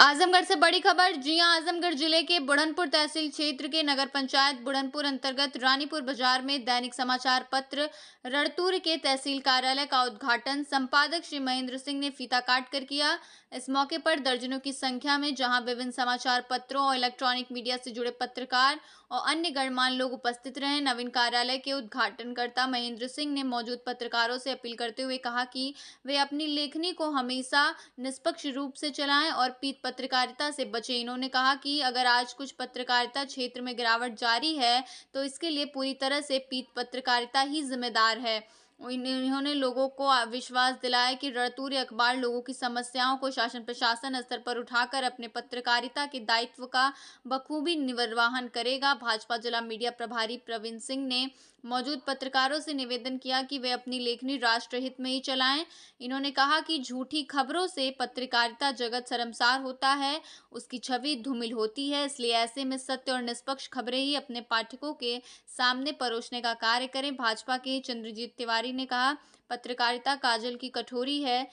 आजमगढ़ से बड़ी खबर। जी हां, आजमगढ़ जिले के बुढ़नपुर तहसील क्षेत्र के नगर पंचायत बुढ़नपुर अंतर्गत रानीपुर बाजार में दैनिक समाचार पत्र रणतूर के तहसील कार्यालय का उद्घाटन संपादक श्री महेंद्र सिंह ने फीता काट कर किया। इस मौके पर दर्जनों की संख्या में जहां विभिन्न समाचार पत्रों और इलेक्ट्रॉनिक मीडिया से जुड़े पत्रकार और अन्य गणमान्य लोग उपस्थित रहे। नवीन कार्यालय के उद्घाटनकर्ता महेंद्र सिंह ने मौजूद पत्रकारों से अपील करते हुए कहा कि वे अपनी लेखनी को हमेशा निष्पक्ष रूप से चलाएं और पीठ पत्रकारिता से बचें। इन्होंने कहा कि अगर आज कुछ पत्रकारिता क्षेत्र में गिरावट जारी है तो इसके लिए पूरी तरह से पीठ पत्रकारिता ही जिम्मेदार है। इन्होंने लोगों को विश्वास दिलाया कि रणतूर अखबार लोगों की समस्याओं को शासन प्रशासन स्तर पर उठाकर अपने पत्रकारिता के दायित्व का बखूबी निर्वहन करेगा। भाजपा जिला मीडिया प्रभारी प्रवीण सिंह ने मौजूद पत्रकारों से निवेदन किया कि वे अपनी लेखनी राष्ट्रहित में ही चलाएं। इन्होंने कहा कि झूठी खबरों से पत्रकारिता जगत शर्मसार होता है, उसकी छवि धूमिल होती है, इसलिए ऐसे में सत्य और निष्पक्ष खबरें ही अपने पाठकों के सामने परोसने का कार्य करें। भाजपा के चंद्रजीत तिवारी ने कहा, पत्रकारिता काजल की कटोरी है,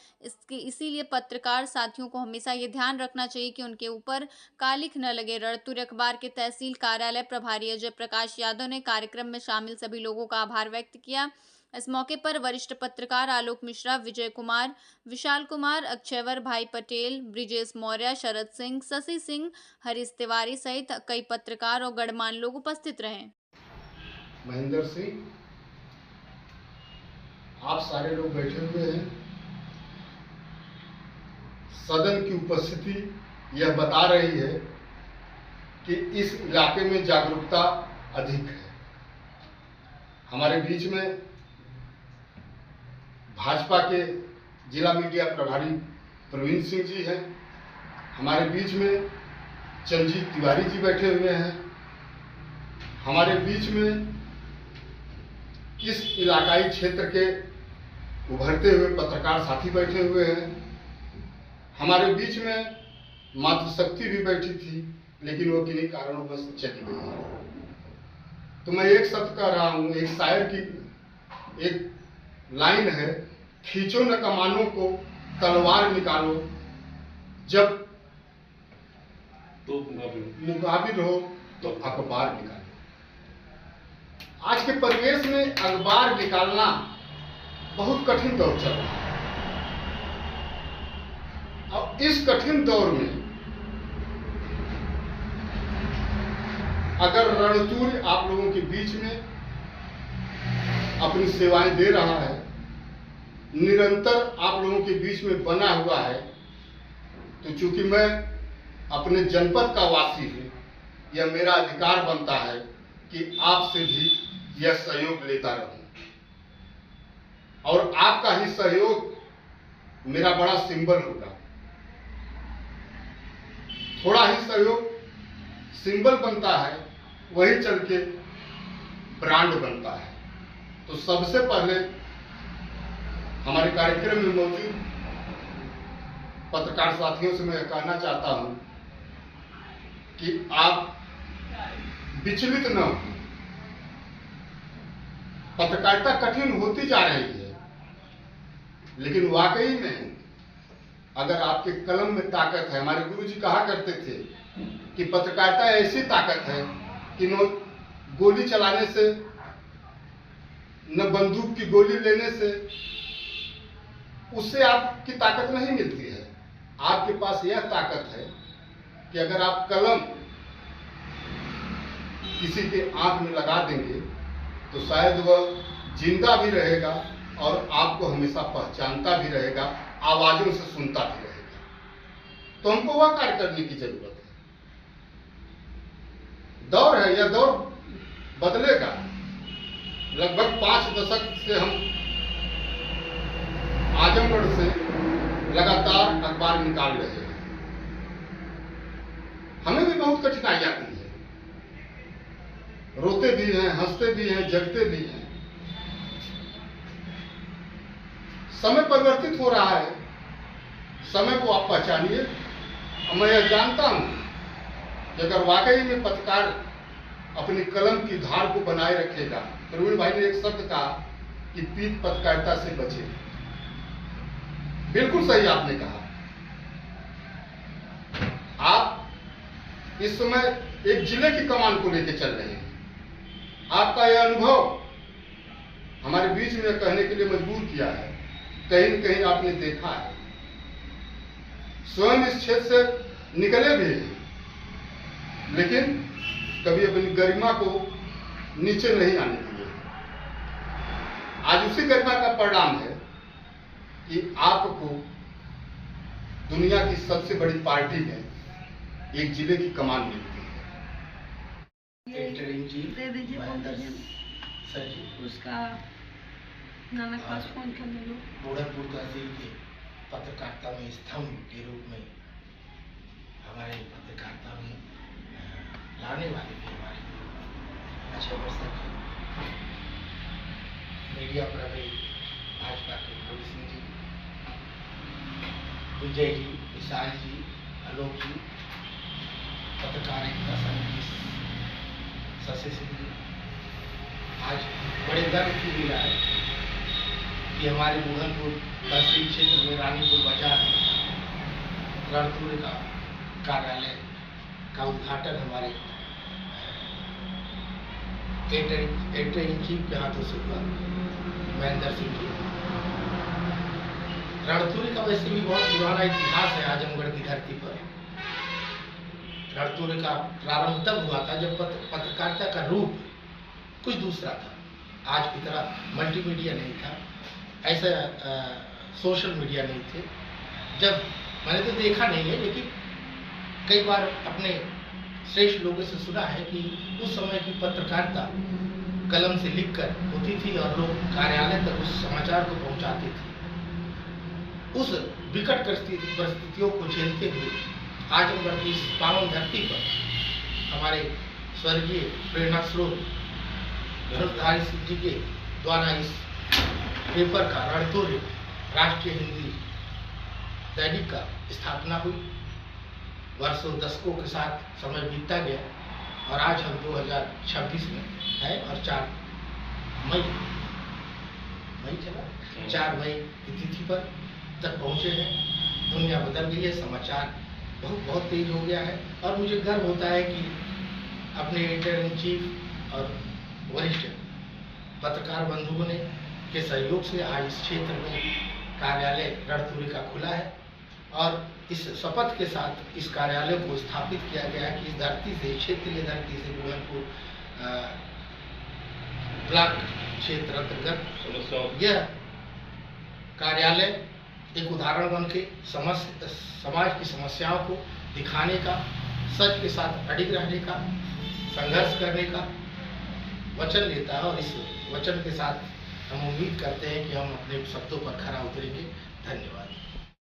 इसीलिए पत्रकार साथियों को हमेशा ये ध्यान रखना चाहिए कि उनके ऊपर कालिख न लगे। रणतूर अखबार के तहसील कार्यालय प्रभारी अजय प्रकाश यादव ने कार्यक्रम में शामिल सभी लोगों का आभार व्यक्त किया। इस मौके पर वरिष्ठ पत्रकार आलोक मिश्रा, विजय कुमार, विशाल कुमार, अक्षयवर भाई पटेल, ब्रिजेश मौर्य, शरद सिंह, शशि सिंह, हरीश तिवारी सहित कई पत्रकार और गणमान्य लोग उपस्थित रहे। महेंद्र सिंह, आप सारे लोग बैठे हुए हैं। सदन की उपस्थिति यह बता रही है कि इस इलाके में जागरूकता अधिक है। हमारे बीच में भाजपा के जिला मीडिया प्रभारी प्रवीण सिंह जी हैं। हमारे बीच में चंद्रजीत तिवारी जी बैठे हुए हैं। हमारे बीच में इस इलाकाई क्षेत्र के उभरते हुए पत्रकार साथी बैठे हुए हैं। हमारे बीच में मातृशक्ति भी बैठी थी, लेकिन वो किन्हीं कारणों बस चली गई है। तो मैं एक शब्द कह रहा हूँ, एक शायर की एक लाइन है, खींचो न कमानों को तलवार निकालो, जब तो मुकाबिल हो तो अखबार निकालो। आज के परिवेश में अखबार निकालना बहुत कठिन दौर चल रहा है। अब इस कठिन दौर में अगर रणतूर आप लोगों के बीच में अपनी सेवाएं दे रहा है, निरंतर आप लोगों के बीच में बना हुआ है, तो चूंकि मैं अपने जनपद का वासी हूं, यह मेरा अधिकार बनता है कि आपसे भी यह सहयोग लेता रहूं। और आपका ही सहयोग मेरा बड़ा सिंबल होगा। थोड़ा ही सहयोग सिंबल बनता है, वही चल के ब्रांड बनता है। तो सबसे पहले हमारे कार्यक्रम में मौजूद पत्रकार साथियों से मैं कहना चाहता हूं कि आप विचलित न हो। पत्रकारिता कठिन होती जा रही है, लेकिन वाकई में अगर आपके कलम में ताकत है, हमारे गुरुजी कहा करते थे कि पत्रकारिता ऐसी ताकत है कि न गोली चलाने से, न बंदूक की गोली लेने से उससे आपकी ताकत नहीं मिलती है। आपके पास यह ताकत है कि अगर आप कलम किसी के आंख में लगा देंगे तो शायद वह जिंदा भी रहेगा और आपको हमेशा पहचानता भी रहेगा, आवाजों से सुनता भी रहेगा। तो हमको वह कार्य करने की जरूरत है। दौर है, यह दौर बदलेगा। लगभग 5 दशक से हम आजमगढ़ से लगातार अखबार निकाल रहे हैं। हमें भी बहुत कठिनाई आती है, रोते भी हैं, हंसते भी हैं, जगते भी हैं। समय परिवर्तित हो रहा है, समय को आप पहचानिए। मैं यह जानता हूं कि अगर वाकई में पत्रकार अपनी कलम की धार को बनाए रखेगा, प्रवीण भाई ने एक शब्द कहा कि पीठ पत्रकारिता से बचे। बिल्कुल सही आपने कहा। इस समय एक जिले की कमान को लेकर चल रहे हैं। आपका यह अनुभव हमारे बीच में कहने के लिए मजबूर किया है। कहीं न कहीं आपने देखा है, स्वयं इस क्षेत्र से निकले भी हैं, लेकिन कभी अपनी गरिमा को नीचे नहीं आने दिए। आज उसी गरिमा का परिणाम है कि आपको दुनिया की सबसे बड़ी पार्टी में एक जिले की कमान मिलती है। दे दीजिए सर जी, उसका नानक पास फोन करने लो। बुढ़नपुर तहसील के पत्रकारिता में स्तंभ के रूप में हमारे पत्रकारिता में लाने वाले भी हमारे 6 वर्ष तक मीडिया प्रभारी भाजपा के भोली सिंह जी, विजय जी, विशाल जी, आलोक जी, पत्रकारिता संघ की शशि सिंह जी, आज बड़े गर्व की भी है कि हमारे बुढ़नपुर तहसील क्षेत्र में रानीपुर बाजार में रणपुर का कार्यालय का उद्घाटन हमारे एडिटर इन चीफ के हाथों से हुआ, महेंद्र सिंह जी। रणपुर का वैसे भी बहुत पुराना इतिहास है आजमगढ़ की धरती पर। रणपुर का प्रारंभ तब हुआ था जब पत्रकारिता का रूप कुछ दूसरा था। आज की तरह मल्टीमीडिया नहीं था, ऐसा सोशल मीडिया नहीं थे। जब मैंने तो देखा नहीं है, लेकिन कई बार अपने श्रेष्ठ लोगों से सुना है कि उस समय की पत्रकारिता कलम से लिखकर होती थी और लोग कार्यालय तक उस समाचार को पहुंचाते थे। उस विकट परिस्थितियों को झेलते हुए आजमगढ़ की इस पावन धरती पर हमारे स्वर्गीय प्रेरणा स्रोत धनुषधारी सिंह जी के द्वारा इस पेपर का रणतुर राष्ट्रीय हिंदी दैनिक का स्थापना हुई। वर्षों दशकों के साथ समय बीतता गया और आज हम 2026 में है और 4 मई की तिथि पर तक पहुंचे हैं। दुनिया बदल गई है, समाचार बहुत तेज हो गया है और मुझे गर्व होता है कि अपने एडिटर इन चीफ और वरिष्ठ पत्रकार बंधुओं ने के सहयोग से आज इस क्षेत्र में कार्यालय रणतुरी का खुला है और इस शपथ के साथ इस कार्यालय को स्थापित किया गया कि इस धरती से, क्षेत्रीय धरती से बुढ़नपुर ब्लॉक क्षेत्र अंतर्गत यह कार्यालय एक उदाहरण बन के समाज की समस्याओं को दिखाने का, सच के साथ अडिग रहने का, संघर्ष करने का वचन लेता है और इस वचन के साथ हम उम्मीद करते हैं कि हम अपने शब्दों पर खरा उतरेंगे। धन्यवाद।